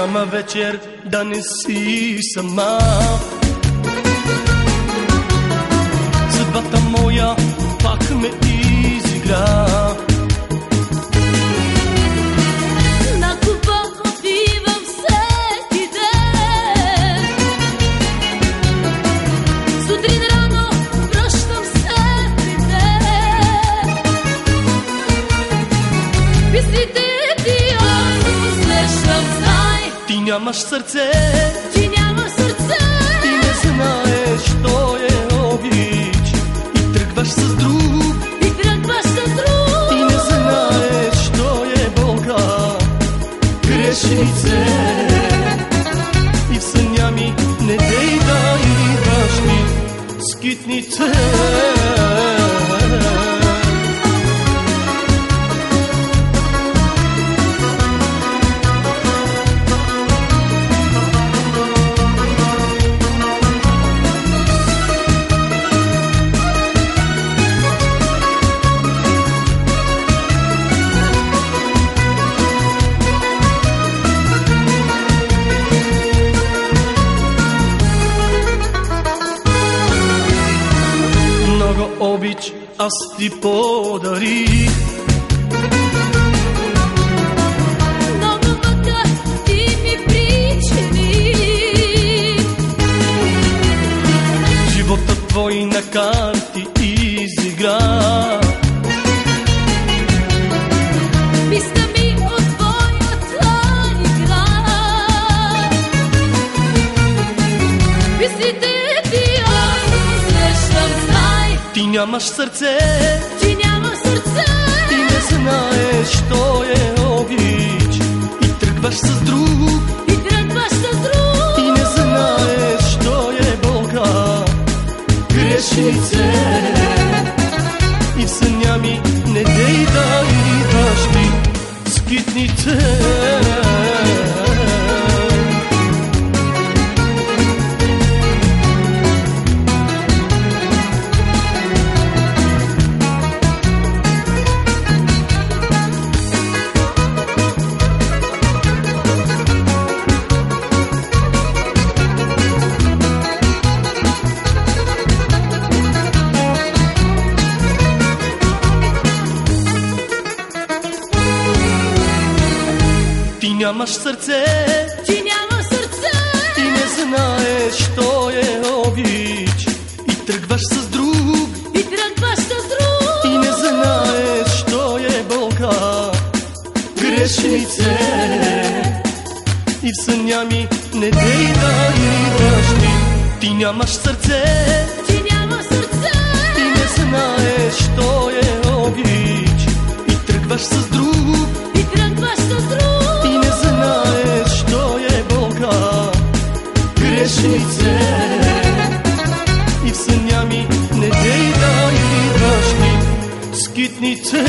Няма вечер да не си сама. Съдбата моя пак ме изигра. На купа отивам всеки ден. Сутрин рано връщам се при теб. Песните ти аз усещам, знай. Ти нямаш сърце, Ти нямаш сърце. ти не знаеш, що е обич. И тръгваш с друг, И тръгваш с друг. ти не знаеш, що е болка. Грешнице, и в съня ми не дей да идваш ми, скитнице. Обич аз ти подарих. Много мъка ти ми причини. Живота твой на карти изигра. Писта ми от твоята игра. Песните ти аз усещам, знай. Ти нямаш сърце, Ти нямаш сърце. ти не знаеш, що е обич. И тръгваш с друг, И тръгваш с друг. ти не знаеш, що е болка. Грешнице, и в съня ми не дей да идваш ми, скитнице. Ти нямаш сърце, Ти нямаш сърце. ти не знаеш, що е обич. И тръгваш с друг, И тръгваш с друг. ти не знаеш, що е болка. Грешнице, и в съня ми не дей да идваш ми. Ти нямаш сърце, Ти нямаш сърце. ти не знаеш, що е обич. И тръгваш с друг, И тръгваш с друг. ти не знаеш, що е болка. Грешнице, и в съня ми не дей да идваш ми, скитнице.